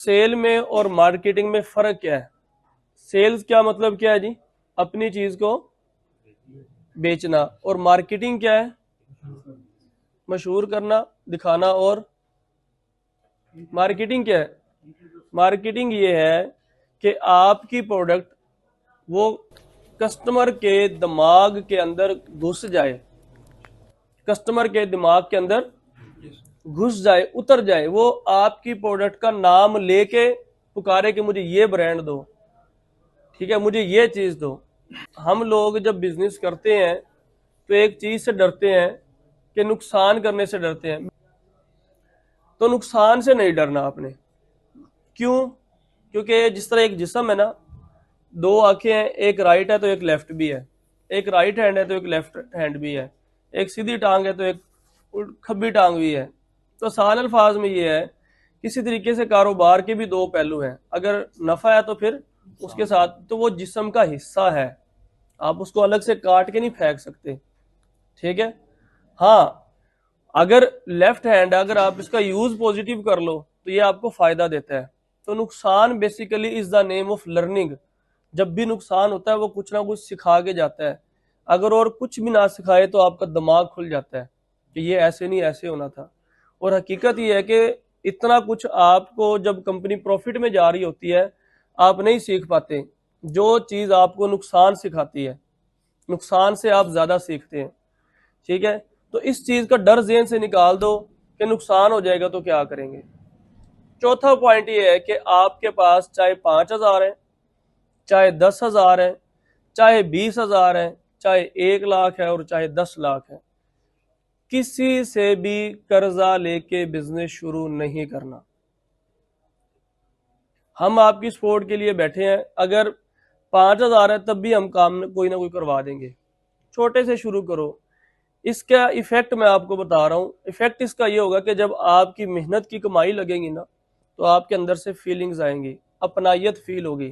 Cell में और marketing में फर्क क्या है? सेल्स क्या मतलब क्या है जी? अपनी चीज को बेचना। और मार्केटिंग क्या है? मशहूर करना, दिखाना। और मार्केटिंग क्या है? मार्केटिंग ये है कि आपकी प्रोडक्ट वो कस्टमर के दिमाग के अंदर घुस जाए, कस्टमर के दिमाग के अंदर घुस जाए, उतर जाए, वो आपकी प्रोडक्ट का नाम लेके पुकारे कि मुझे ये ब्रांड दो, ठीक है, मुझे ये चीज दो। हम लोग जब बिजनेस करते हैं तो एक चीज से डरते हैं कि नुकसान करने से डरते हैं। तो नुकसान से नहीं डरना आपने। क्यों? क्योंकि जिस तरह एक जिस्म है ना, दो आंखें हैं, एक राइट है तो एक लेफ्ट भी है, एक राइट हैंड है तो एक लेफ्ट हैंड भी है, एक सीधी टांग है तो एक खब्बी टांग भी है। तो आसान अल्फाज में ये है, किसी तरीके से कारोबार के भी दो पहलू हैं। अगर नफा है तो फिर उसके साथ तो वो जिस्म का हिस्सा है, आप उसको अलग से काट के नहीं फेंक सकते, ठीक है। हाँ, अगर लेफ्ट हैंड, अगर आप इसका यूज पॉजिटिव कर लो तो ये आपको फायदा देता है। तो नुकसान basically is the name of learning. जब भी नुकसान होता है वो कुछ ना कुछ सिखा के जाता है। अगर और कुछ भी ना सिखाए तो आपका दिमाग खुल जाता है कि ये ऐसे नहीं ऐसे होना था। और हकीकत ये है कि इतना कुछ आपको जब कंपनी प्रॉफिट में जा रही होती है आप नहीं सीख पाते। जो चीज आपको नुकसान सिखाती है, नुकसान से आप ज्यादा सीखते हैं, ठीक है। तो इस चीज का डर ज़हन से निकाल दो कि नुकसान हो जाएगा तो क्या करेंगे। चौथा पॉइंट ये है कि आपके पास चाहे 5,000 है, चाहे 10,000 है, चाहे 20,000 है, चाहे 1 लाख है और चाहे 10 लाख है, किसी से भी कर्जा लेके बिजनेस शुरू नहीं करना। हम आपकी सपोर्ट के लिए बैठे हैं। अगर 5,000 है तब भी हम काम कोई ना कोई करवा देंगे। छोटे से शुरू करो। इसका इफेक्ट मैं आपको बता रहा हूँ। इफेक्ट इसका ये होगा कि जब आपकी मेहनत की कमाई लगेगी ना तो आपके अंदर से फीलिंग्स आएंगी, अपनायत फील होगी।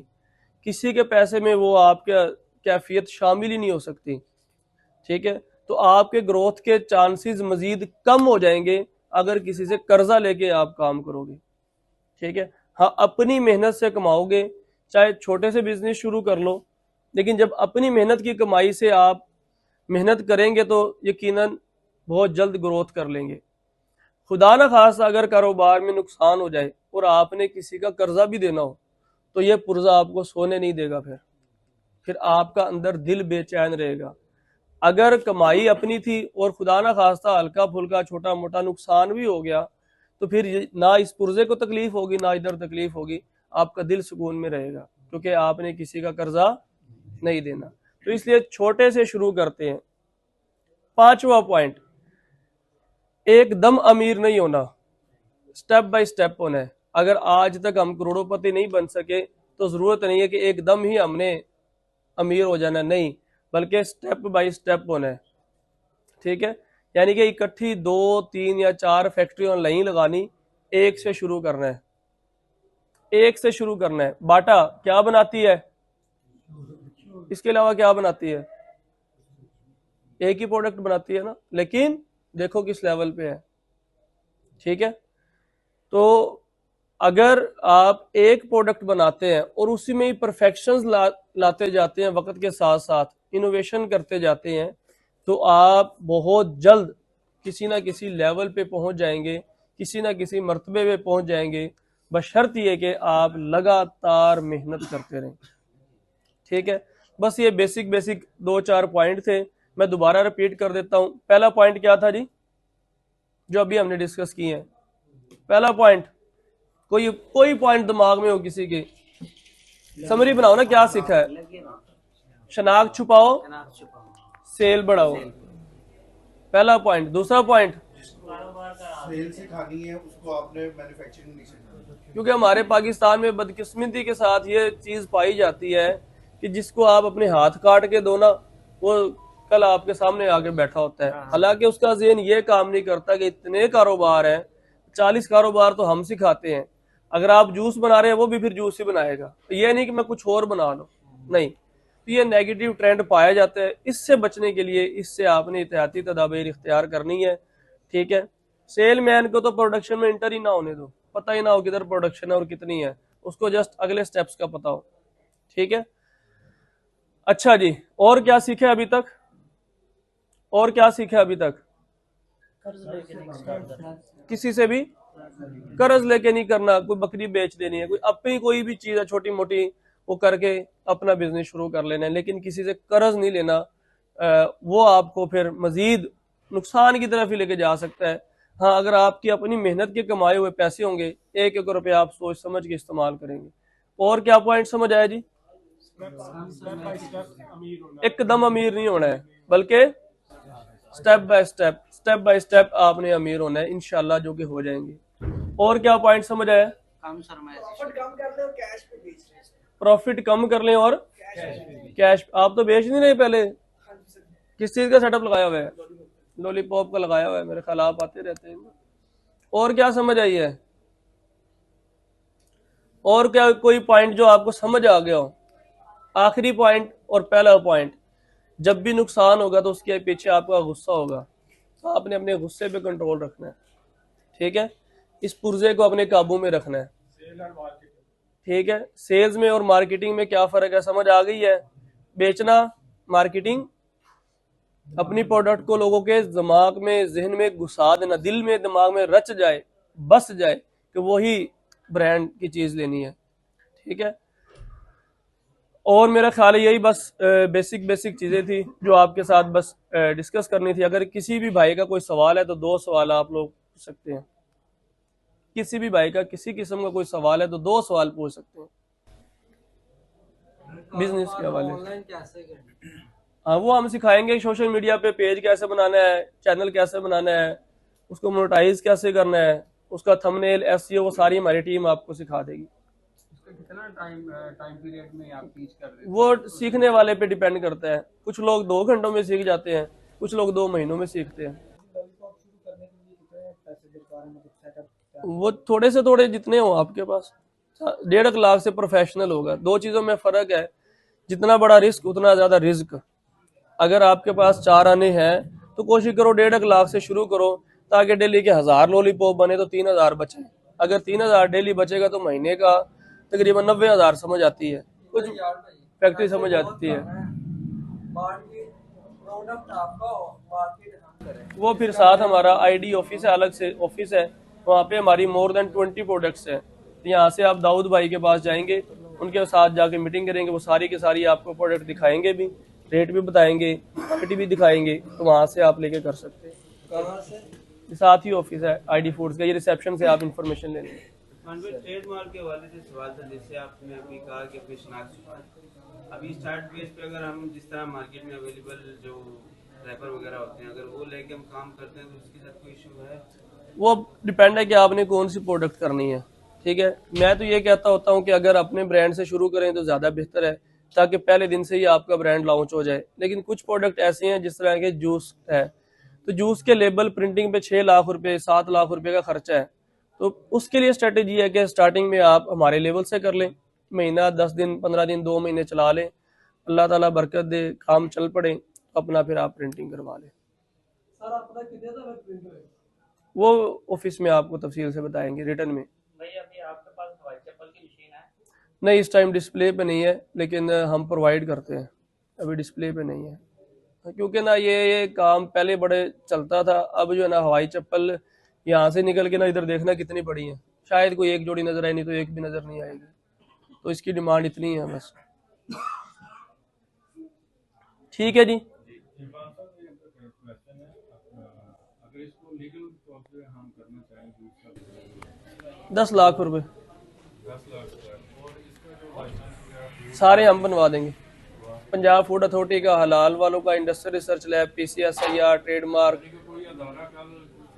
किसी के पैसे में वो आपके कैफियत शामिल ही नहीं हो सकती, ठीक है। तो आपके ग्रोथ के चांसेस मजीद कम हो जाएंगे अगर किसी से कर्जा लेके आप काम करोगे, ठीक है। हाँ, अपनी मेहनत से कमाओगे, चाहे छोटे से बिजनेस शुरू कर लो, लेकिन जब अपनी मेहनत की कमाई से आप मेहनत करेंगे तो यकीनन बहुत जल्द ग्रोथ कर लेंगे। खुदा ना खास अगर कारोबार में नुकसान हो जाए और आपने किसी का कर्जा भी देना हो तो ये पुर्जा आपको सोने नहीं देगा। फिर आपका अंदर दिल बेचैन रहेगा। अगर कमाई अपनी थी और खुदा ना खास्ता हल्का फुल्का छोटा मोटा नुकसान भी हो गया तो फिर ना इस पुर्जे को तकलीफ होगी ना इधर तकलीफ होगी, आपका दिल सुकून में रहेगा क्योंकि आपने किसी का कर्जा नहीं देना। तो इसलिए छोटे से शुरू करते हैं। पांचवा पॉइंट, एकदम अमीर नहीं होना, स्टेप बाय स्टेप होना है। अगर आज तक हम करोड़ोंपति नहीं बन सके तो जरूरत नहीं है कि एकदम ही हमने अमीर हो जाना, नहीं, बल्कि स्टेप बाय स्टेप होना है, ठीक है। यानी कि इकट्ठी 2, 3 या 4 फैक्ट्री ऑनलाइन लगानी, एक से शुरू करना है, एक से शुरू करना है। बाटा क्या बनाती है, इसके अलावा क्या बनाती है? एक ही प्रोडक्ट बनाती है ना, लेकिन देखो किस लेवल पे है, ठीक है। तो अगर आप एक प्रोडक्ट बनाते हैं और उसी में ही परफेक्शंस लाते जाते हैं, वक्त के साथ साथ इनोवेशन करते जाते हैं, तो आप बहुत जल्द किसी ना किसी लेवल पे पहुंच जाएंगे, किसी ना किसी मर्तबे पे पहुंच जाएंगे, बशर्त ये कि आप लगातार मेहनत करते रहें, ठीक है। बस ये बेसिक बेसिक 2-4 पॉइंट थे, मैं दोबारा रिपीट कर देता हूं। पहला पॉइंट क्या था जी, जो अभी हमने डिस्कस किए हैं? पहला पॉइंट, कोई कोई पॉइंट दिमाग में हो किसी के, समरी बनाओ ना, क्या सीखा है? शनाख्त छुपाओ, सेल बढ़ाओ, पहला पॉइंट। दूसरा पॉइंट, सेल सिखानी है उसको, आपने मैन्युफैक्चरिंग नहीं सिखानी। क्योंकि हमारे पाकिस्तान में बदकिस्मती के साथ ये चीज पाई जाती है कि जिसको आप अपने हाथ काट के दो ना, वो कल आपके सामने आके बैठा होता है। हालांकि उसका ज़हन ये काम नहीं करता कि इतने कारोबार हैं, 40 कारोबार तो हम सिखाते हैं। अगर आप जूस बना रहे हैं वो भी फिर जूस ही बनाएगा, तो ये नहीं कि मैं कुछ और बना लूं, नहीं। तो ये नेगेटिव ट्रेंड पाया जाता है। इससे बचने के लिए इससे आपने एहतियाती तदाबीर इख्तियार करनी है, ठीक है। सेल मैन को तो प्रोडक्शन में इंटर ही ना होने दो, पता ही ना हो किधर प्रोडक्शन है और कितनी है, उसको जस्ट अगले स्टेप्स का पता हो। ठीक है, अच्छा जी, और क्या सीखे अभी तक, और क्या सीखे अभी तक? किसी से भी कर्ज लेके नहीं करना, कोई बकरी बेच देनी है, कोई अपनी कोई भी चीज है छोटी मोटी वो करके अपना बिजनेस शुरू कर लेना है, लेकिन किसी से कर्ज नहीं लेना। वो आपको फिर मजीद नुकसान की तरफ ही लेके जा सकता है। हाँ, अगर आपकी अपनी मेहनत के कमाए हुए पैसे होंगे, एक एक रुपये आप सोच समझ के इस्तेमाल करेंगे। और क्या पॉइंट समझ आया जी? एकदम अमीर नहीं होना है, बल्कि स्टेप बाय स्टेप आपने अमीर होना है इंशाल्लाह, जो कि हो जाएंगे। और क्या पॉइंट समझ आया? प्रॉफिट कम कर लें और कैश। आप तो बेच नहीं रहे पहले, किस चीज का सेटअप लगाया हुआ है? लॉलीपॉप का लगाया हुआ है, मेरे ख्याल आप आते रहते हैं। और क्या समझ आई है? और क्या कोई पॉइंट जो आपको समझ आ गया हो? आखिरी पॉइंट और पहला पॉइंट, जब भी नुकसान होगा तो उसके पीछे आपका गुस्सा होगा, तो आपने अपने गुस्से पे कंट्रोल रखना है। ठीक है, इस पुर्जे को अपने काबू में रखना है। ठीक है, सेल्स में और मार्केटिंग में क्या फर्क है, समझ आ गई है? बेचना, मार्केटिंग, अपनी प्रोडक्ट को लोगों के दिमाग में, जहन में घुसा देना, दिल में दिमाग में रच जाए, बस जाए कि वही ब्रांड की चीज लेनी है। ठीक है, और मेरा ख्याल है यही बस बेसिक बेसिक चीजें थी जो आपके साथ बस डिस्कस करनी थी। अगर किसी भी भाई का कोई सवाल है तो 2 सवाल आप लोग पूछ सकते हैं। किसी भी भाई का किसी किस्म का कोई सवाल है तो 2 सवाल पूछ सकते हैं बिजनेस के हवाले से। हाँ, वो हम सिखाएंगे सोशल मीडिया पे पेज कैसे बनाना है, चैनल कैसे बनाना है, उसको मोनेटाइज कैसे करना है, उसका थंबनेल, एसईओ, वो सारी हमारी टीम आपको सिखा देगी। कितना टाइम पीरियड में आप टीच कर रहे हैं? वो सीखने वाले पे डिपेंड करता है, कुछ लोग 2 घंटों में सीख जाते हैं, कुछ लोग 2 महीनों में सीखते हैं। वो थोड़े से थोड़े जितने हो आपके पास, 1.5 लाख से प्रोफेशनल होगा। 2 चीजों में फर्क है, जितना बड़ा रिस्क उतना ज्यादा रिस्क। अगर आपके पास 4 आने हैं तो कोशिश करो 1.5 लाख से शुरू करो, ताकि डेली के 1000 लॉलीपॉप बने तो 3000 बचे। अगर 3000 डेली बचेगा तो महीने का तकरीबन 90,000 समझ आती है, कुछ फैक्ट्री समझ आती है। वो फिर साथ हमारा आईडी ऑफिस है, अलग से ऑफिस है, वहाँ पे हमारी मोर देन 20 प्रोडक्ट्स हैं। तो यहाँ से आप दाऊद भाई के पास जाएंगे, उनके साथ जाके मीटिंग करेंगे, वो सारी की सारी आपको प्रोडक्ट दिखाएंगे भी, रेट भी बताएंगे, क्वालिटी भी दिखाएंगे, तो वहाँ से आप लेके कर सकते हैं। साथ ही ऑफिस है आईडी फूड्स का, ये रिसेप्शन से आप इंफॉर्मेशन ले लेंगे। ट्रेडमार्क के हवाले से सवाल था, जैसे आपने अभी कहा कि अपनी शनाख्त अभी स्टार्ट बेस पे, अगर हम जिस तरह मार्केट में अवेलेबल जो रैपर वगैरह होते हैं, अगर वो लेके हम काम करते हैं तो उसके साथ कोई इशू है? वो डिपेंड है कि आपने कौन सी प्रोडक्ट करनी है। ठीक है, मैं तो ये कहता होता हूँ कि अगर अपने ब्रांड से शुरू करें तो ज़्यादा बेहतर है, ताकि पहले दिन से ही आपका ब्रांड लॉन्च हो जाए। लेकिन कुछ प्रोडक्ट ऐसे हैं, जिस तरह के जूस है, तो जूस के लेबल प्रिंटिंग पे 6 लाख रुपए, 7 लाख रुपए का खर्चा है। तो उसके लिए स्ट्रेटेजी है कि स्टार्टिंग में आप हमारे लेवल से कर लें, महीना, 10 दिन, 15 दिन, 2 महीने चला लें, अल्लाह ताला बरकत दे, काम चल पड़े, अपना फिर आप प्रिंटिंग करवा लें। सर आपका कितने तक प्रिंट होगा? वो ऑफिस में आपको तफसील से बताएंगे रिटर्न में। भाई अभी आपके पास हवाई चप्पल की मशीन है? नहीं, इस टाइम डिस्प्ले पे नहीं है, लेकिन हम प्रोवाइड करते हैं, अभी डिस्प्ले पे नहीं है, क्योंकि ना ये काम पहले बड़े चलता था। अब जो है ना हवाई चप्पल यहाँ से निकल के ना इधर देखना कितनी बड़ी है, शायद कोई एक जोड़ी नजर आए, नहीं तो एक भी नजर नहीं आएगी, तो इसकी डिमांड इतनी है बस। ठीक है जी। अगर इसको लीगल तौर पे हम करना चाहें तो 10 लाख रुपए 10 लाख का, और इसका जो लाइसेंस सारे हम बनवा देंगे। पंजाब फूड अथॉरिटी का, हलाल वालों का, industrial research lab, PCSIR, trademark. कोई अदारा कल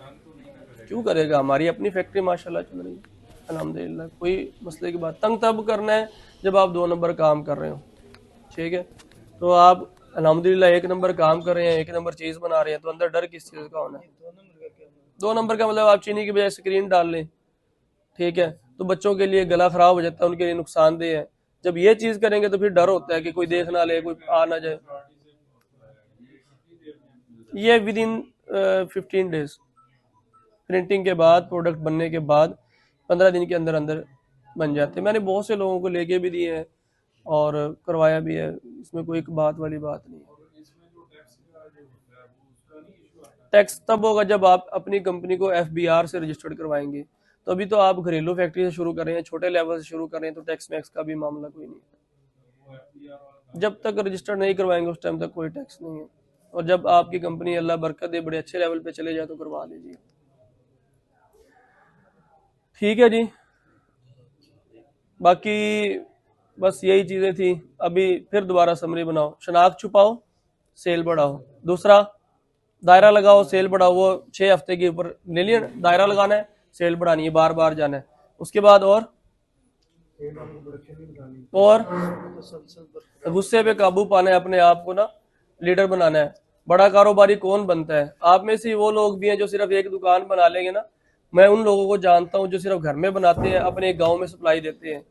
बंद तो नहीं करेगा? क्यों करेगा, हमारी अपनी फैक्ट्री माशाल्लाह चल रही है अल्हम्दुलिल्लाह, कोई मसले की बात। तंग तब करना है जब आप 2 नंबर काम कर रहे हो। ठीक है, तो आप अल्हम्दुलिल्लाह 1 नंबर काम कर रहे हैं, 1 नंबर चीज बना रहे हैं, तो अंदर डर किस चीज का होना है? 2 नंबर का मतलब आप चीनी की बजाय स्क्रीन डाल लें, ठीक है, तो बच्चों के लिए गला खराब हो जाता है, उनके लिए नुकसानदेह है। जब ये चीज करेंगे तो फिर डर होता है कि कोई देख ना ले, कोई आ ना जाए। ये विद इन 15 डेज प्रिंटिंग के बाद, प्रोडक्ट बनने के बाद 15 दिन के अंदर अंदर बन जाते हैं। मैंने बहुत से लोगों को लेके भी दिए हैं और करवाया भी है, इसमें कोई एक बात वाली बात नहीं है। और इसमें जो टैक्स का जो होता है वो उसका नहीं इशू आता है? टैक्स तब होगा जब आप अपनी कंपनी को FBR से रजिस्टर्ड करवाएंगे। तो अभी तो आप घरेलू फैक्ट्री से शुरू कर रहे हैं, छोटे लेवल से शुरू कर रहे हैं, तो टैक्स मैक्स का भी मामला कोई नहीं है। वो FBR वाला जब तक रजिस्टर्ड नहीं करवाएंगे उस टाइम तक कोई टैक्स नहीं है। और जब आपकी कंपनी अल्लाह बरकत दे बड़े अच्छे लेवल पे चले जाए तो करवा लीजिए। ठीक है जी, बाकी बस यही चीज़ें थी। अभी फिर दोबारा समरी बनाओ। शनाख्त छुपाओ, सेल बढ़ाओ। दूसरा, दायरा लगाओ, सेल बढ़ाओ। वो 6 हफ्ते के ऊपर ले लिया, दायरा लगाना है, सेल बढ़ानी है, बार बार जाना है। उसके बाद और गुस्से पे काबू पाना है, अपने आप को ना लीडर बनाना है। बड़ा कारोबारी कौन बनता है? आप में से वो लोग भी हैं जो सिर्फ एक दुकान बना लेंगे ना। मैं उन लोगों को जानता हूँ जो सिर्फ घर में बनाते हैं, अपने गांव में सप्लाई देते हैं,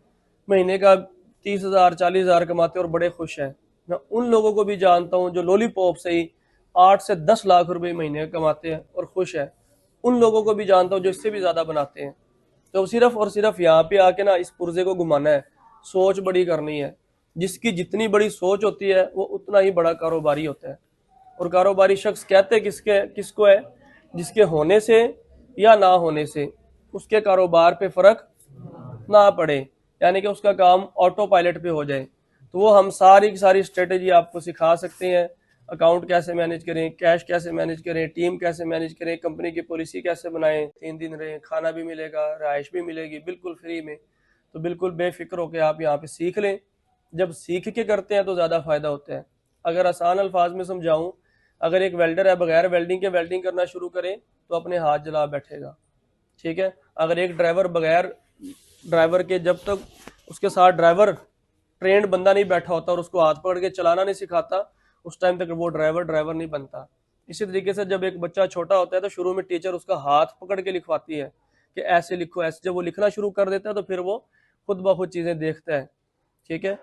महीने का 30,000 40,000 कमाते हैं और बड़े खुश हैं। मैं उन लोगों को भी जानता हूँ जो लॉलीपॉप से ही 8 से 10 लाख रुपए महीने कमाते हैं और खुश है। उन लोगों को भी जानता हूँ जो इससे भी ज्यादा बनाते हैं। तो सिर्फ और सिर्फ यहाँ पे आके ना इस पुर्जे को घुमाना है, सोच बड़ी करनी है। जिसकी जितनी बड़ी सोच होती है वो उतना ही बड़ा कारोबारी होता है। और कारोबारी शख्स कहते किसको है? जिसके होने से या ना होने से उसके कारोबार पे फर्क ना पड़े, यानी कि उसका काम ऑटो पायलट पे हो जाए। तो वो हम सारी की सारी स्ट्रेटेजी आपको सिखा सकते हैं। अकाउंट कैसे मैनेज करें, कैश कैसे मैनेज करें, टीम कैसे मैनेज करें, कंपनी की पॉलिसी कैसे बनाएं, 3 दिन रहें, खाना भी मिलेगा, रहाइश भी मिलेगी बिल्कुल फ्री में। तो बिल्कुल बेफिक्र होकर आप यहाँ पे सीख लें। जब सीख के करते हैं तो ज़्यादा फायदा होता है। अगर आसान अल्फाज में समझाऊं, अगर एक वेल्डर है बगैर वेल्डिंग के वेल्डिंग करना शुरू करे तो अपने हाथ जला बैठेगा। ठीक है, अगर एक ड्राइवर बगैर ड्राइवर के, जब तक उसके साथ ड्राइवर ट्रेंड बंदा नहीं बैठा होता और उसको हाथ पकड़ के चलाना नहीं सिखाता, उस टाइम तक वो ड्राइवर नहीं बनता। इसी तरीके से जब एक बच्चा छोटा होता है तो शुरू में टीचर उसका हाथ पकड़ के लिखवाती है कि ऐसे लिखो ऐसे। जब वो लिखना शुरू कर देता है तो फिर वो खुद ब खुद चीज़ें देखता है। ठीक है,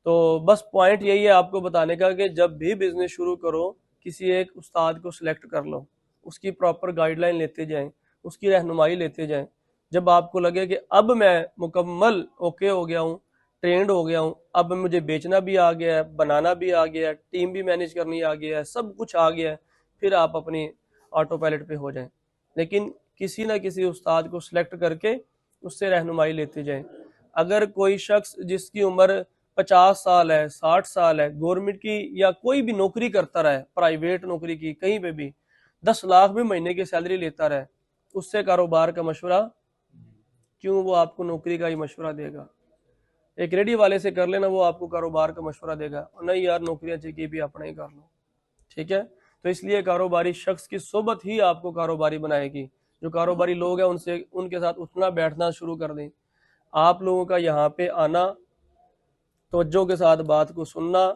तो बस पॉइंट यही है आपको बताने का कि जब भी बिजनेस शुरू करो किसी एक उस्ताद को सिलेक्ट कर लो, उसकी प्रॉपर गाइडलाइन लेते जाएं, उसकी रहनुमाई लेते जाएं। जब आपको लगे कि अब मैं मुकम्मल ओके हो गया हूँ, ट्रेंड हो गया हूँ, अब मुझे बेचना भी आ गया है, बनाना भी आ गया है, टीम भी मैनेज करनी आ गया है, सब कुछ आ गया है, फिर आप अपनी ऑटो पायलट पे हो जाएं। लेकिन किसी ना किसी उस्ताद को सिलेक्ट करके उससे रहनुमाई लेते जाएं। अगर कोई शख्स जिसकी उम्र 50 साल है, 60 साल है, गवर्नमेंट की या कोई भी नौकरी करता रहे, प्राइवेट नौकरी की, कहीं पे भी 10 लाख भी महीने की सैलरी लेता रहे, उससे कारोबार का मशवरा क्यों वो आपको नौकरी का ही मशवरा देगा? एक रेडी वाले से कर लेना, वो आपको कारोबार का मशवरा देगा। और नहीं यार, नौकरियां चाहिए भी अपना ही कर लो। ठीक है, तो इसलिए कारोबारी शख्स की सोबत ही आपको कारोबारी बनाएगी। जो कारोबारी लोग हैं उनसे उनके साथ उठना बैठना शुरू कर दें। आप लोगों का यहाँ पे आना, तवज्जो के साथ बात को सुनना,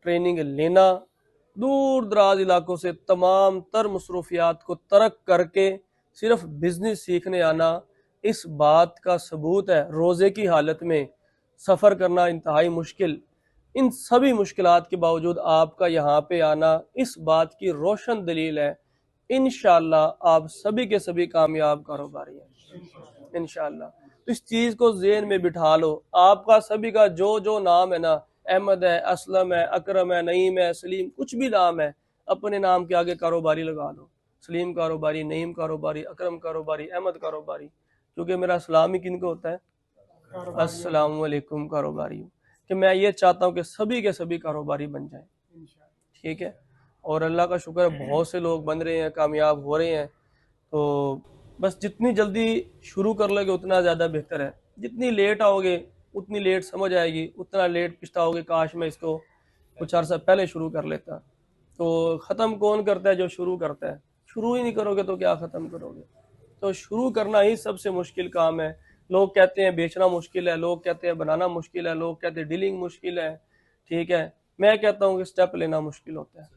ट्रेनिंग लेना, दूर दराज इलाकों से तमाम तर मसरूफियात को तर्क करके सिर्फ बिजनेस सीखने आना, इस बात का सबूत है। रोज़े की हालत में सफ़र करना इंतहाई मुश्किल, इन सभी मुश्किलात के बावजूद आपका यहाँ पे आना इस बात की रोशन दलील है। इंशाअल्लाह आप सभी के सभी कामयाब कारोबारी हैं इंशाअल्लाह। तो इस चीज़ को ज़हन में बिठा लो। आपका सभी का जो जो नाम है ना, अहमद है, असलम है, अकरम है, नईम है, सलीम, कुछ भी नाम है, अपने नाम के आगे कारोबारी लगा दो। सलीम कारोबारी, नईम कारोबारी, अकरम कारोबारी, अहमद कारोबारी। क्योंकि मेरा सलाम ही किनको होता है? अस्सलाम वालेकुम कारोबारी। कि मैं ये चाहता हूँ कि सभी के सभी कारोबारी बन जाएं। ठीक है, और अल्लाह का शुक्र है बहुत से लोग बन रहे हैं, कामयाब हो रहे हैं। तो बस जितनी जल्दी शुरू कर लोगे उतना ज़्यादा बेहतर है। जितनी लेट आओगे उतनी लेट समझ आएगी, उतना लेट पछताओगे, काश मैं इसको कुछ अर्सा पहले शुरू कर लेता। तो ख़त्म कौन करता है? जो शुरू करता है। शुरू ही नहीं करोगे तो क्या ख़त्म करोगे? तो शुरू करना ही सबसे मुश्किल काम है। लोग कहते हैं बेचना मुश्किल है, लोग कहते हैं बनाना मुश्किल है, लोग कहते हैं डीलिंग मुश्किल है। ठीक है, मैं कहता हूँ कि स्टेप लेना मुश्किल होता है।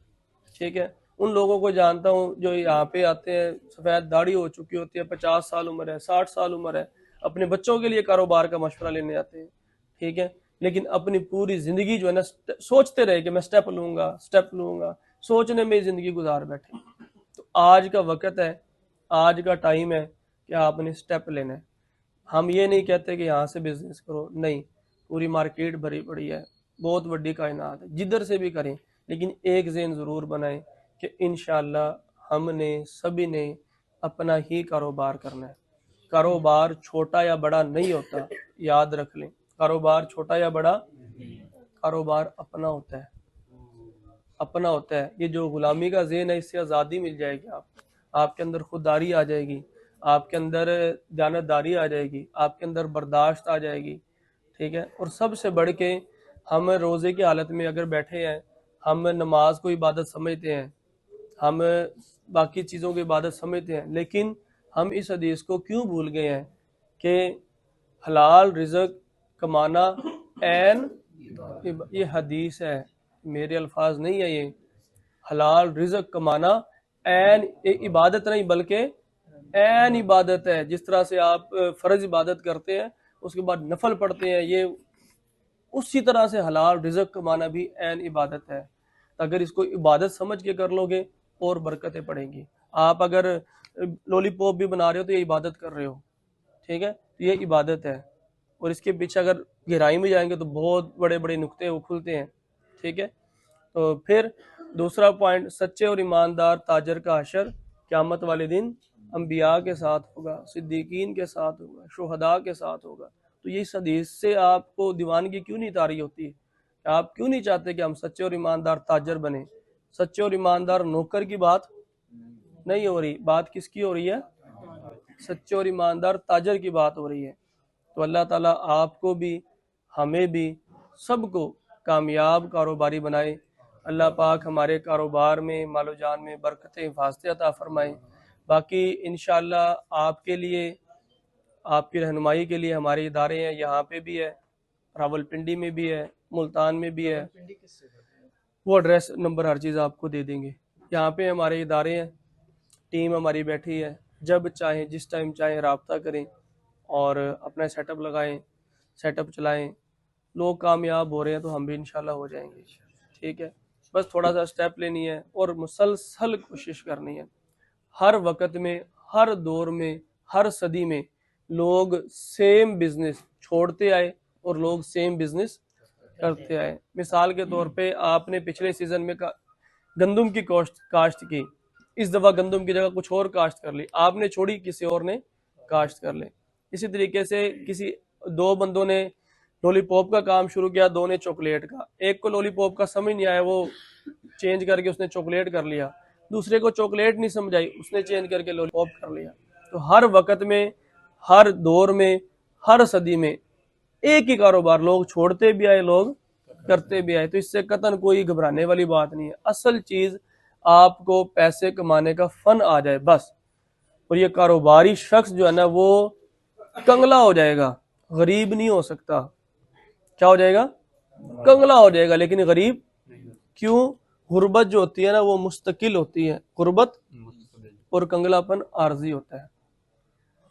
ठीक है, उन लोगों को जानता हूँ जो यहाँ पे आते हैं, सफ़ेद दाढ़ी हो चुकी होती है, 50 साल उम्र है, 60 साल उम्र है, अपने बच्चों के लिए कारोबार का मशवरा लेने आते हैं। ठीक है, लेकिन अपनी पूरी ज़िंदगी जो है ना सोचते रहे कि मैं स्टेप लूँगा, सोचने में ज़िंदगी गुजार बैठे। तो आज का वक्त है, आज का टाइम है कि आपने स्टेप लेना है। हम ये नहीं कहते कि यहाँ से बिजनेस करो, नहीं, पूरी मार्केट भरी पड़ी है, बहुत बड़ी कायनात है, जिधर से भी करें, लेकिन एक ज़हन ज़रूर बनाएं कि इंशाल्लाह हमने सभी ने अपना ही कारोबार करना है। कारोबार छोटा या बड़ा नहीं होता, याद रख लें, कारोबार छोटा या बड़ा, कारोबार अपना होता है, अपना होता है। ये जो गुलामी का ज़हन है, इससे आज़ादी मिल जाएगी आपको, आपके अंदर खुददारी आ जाएगी, आपके अंदर दयानतदारी आ जाएगी, आपके अंदर बर्दाश्त आ जाएगी, ठीक है। और सबसे बढ़ के हम रोज़े की हालत में अगर बैठे हैं, हम नमाज को इबादत समझते हैं, हम बाकी चीज़ों की इबादत समझते हैं, लेकिन हम इस हदीस को क्यों भूल गए हैं कि हलाल रिज़्क कमाना एन, ये हदीस है, मेरे अल्फाज नहीं है, ये हलाल रिज़्क कमाना एन इबादत नहीं बल्कि एन इबादत है। जिस तरह से आप फ़र्ज इबादत करते हैं उसके बाद नफल पढ़ते हैं, ये उसी तरह से हलाल रिज़्क कमाना भी एन इबादत है। अगर इसको इबादत समझ के कर लोगे और बरकतें पड़ेंगी। आप अगर लॉलीपॉप भी बना रहे हो तो ये इबादत कर रहे हो, ठीक है, तो ये इबादत है। और इसके पीछे अगर गहराई में जाएंगे तो बहुत बड़े बड़े नुक्ते वो खुलते हैं, ठीक है। तो फिर दूसरा पॉइंट, सच्चे और ईमानदार ताजर का हशर क़यामत वाले दिन अंबिया के साथ होगा, सिद्दीकीन के साथ होगा, शुहदा के साथ होगा। तो ये इस हदीस से आपको दीवानगी क्यों नहीं तारी होती है? आप क्यों नहीं चाहते कि हम सच्चे और ईमानदार ताजर बने? सच्चे और ईमानदार नौकर की बात नहीं हो रही, बात किसकी हो रही है? सच्चे और ईमानदार ताजर की बात हो रही है। तो अल्लाह ताला आपको भी, हमें भी, सबको कामयाब कारोबारी बनाए। अल्लाह पाक हमारे कारोबार में, मालो जान में बरकतें, हिफाजतें अता फरमाए। बाकी इंशाअल्लाह आपके लिए, आपकी रहनुमाई के लिए हमारे इदारे हैं, यहाँ पे भी है, रावलपिंडी में भी है, मुल्तान में भी है, वो एड्रेस नंबर हर चीज़ आपको दे देंगे। यहाँ पे हमारे इदारे हैं, टीम हमारी बैठी है, जब चाहें जिस टाइम चाहें रब्ता करें और अपना सेटअप लगाएं, सेटअप चलाएं। लोग कामयाब हो रहे हैं तो हम भी इंशाल्लाह हो जाएंगे, ठीक है। बस थोड़ा सा स्टेप लेनी है और मुसलसल कोशिश करनी है। हर वक्त में, हर दौर में, हर सदी में लोग सेम बिजनेस छोड़ते आए और लोग सेम बिजनेस करते आए। मिसाल के तौर पे आपने पिछले सीजन में गंदम की काश्त की, इस दफ़ा गंदम की जगह कुछ और काश्त कर ली, आपने छोड़ी, किसी और ने काश्त कर ले। इसी तरीके से किसी दो बंदों ने लॉलीपॉप का काम शुरू किया, दो ने चॉकलेट का। एक को लॉलीपॉप का समझ नहीं आया, वो चेंज करके उसने चॉकलेट कर लिया। दूसरे को चॉकलेट नहीं समझ आई, उसने चेंज करके लॉलीपॉप कर लिया। तो हर वक्त में, हर दौर में, हर सदी में एक ही कारोबार लोग छोड़ते भी आए, लोग करते भी आए। तो इससे कतन कोई घबराने वाली बात नहीं है। असल चीज आपको पैसे कमाने का फन आ जाए बस। और ये कारोबारी शख्स जो है ना, वो कंगला हो जाएगा, गरीब नहीं हो सकता। क्या हो जाएगा? कंगला हो जाएगा, लेकिन गरीब क्यों? गुर्बत जो होती है ना, वो मुस्तकिल होती है, गुर्बत, और कंगलापन आर्जी होता है,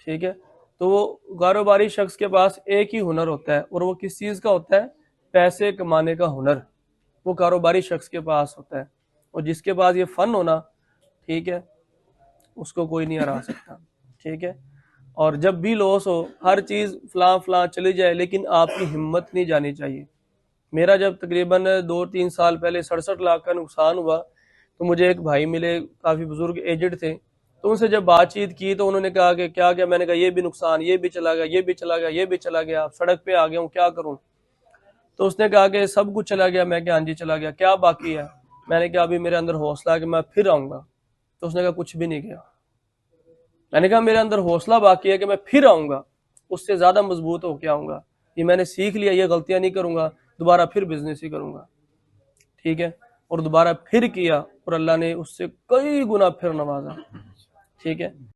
ठीक है। तो वो कारोबारी शख्स के पास एक ही हुनर होता है, और वो किस चीज का होता है? पैसे कमाने का हुनर, वो कारोबारी शख्स के पास होता है। और जिसके पास ये फन होना, ठीक है, उसको कोई नहीं हरा सकता, ठीक है। और जब भी लॉस हो, हर चीज फलां चली जाए, लेकिन आपकी हिम्मत नहीं जानी चाहिए। मेरा जब तकरीबन 2-3 साल पहले 67 लाख का नुकसान हुआ, तो मुझे एक भाई मिले, काफ़ी बुजुर्ग एजेड थे। तो उनसे जब बातचीत की तो उन्होंने कहा कि क्या क्या, मैंने कहा ये भी नुकसान, ये भी चला गया, ये भी चला गया, ये भी चला गया, आप सड़क पे आ गया हूँ, क्या करूँ? तो उसने कहा कि सब कुछ चला गया। मैं क्या? हाँ जी चला गया, क्या बाकी है? मैंने कहा अभी मेरे अंदर हौसला है कि मैं फिर आऊँगा। तो उसने कहा कुछ भी नहीं गया। मैंने कहा मेरे अंदर हौसला बाकी है कि मैं फिर आऊँगा, उससे ज़्यादा मजबूत होकर आऊँगा। ये मैंने सीख लिया, ये गलतियाँ नहीं करूँगा, दोबारा फिर बिजनेस ही करूँगा, ठीक है। और दोबारा फिर किया और अल्लाह ने उससे कई गुना फिर नवाजा, ठीक है।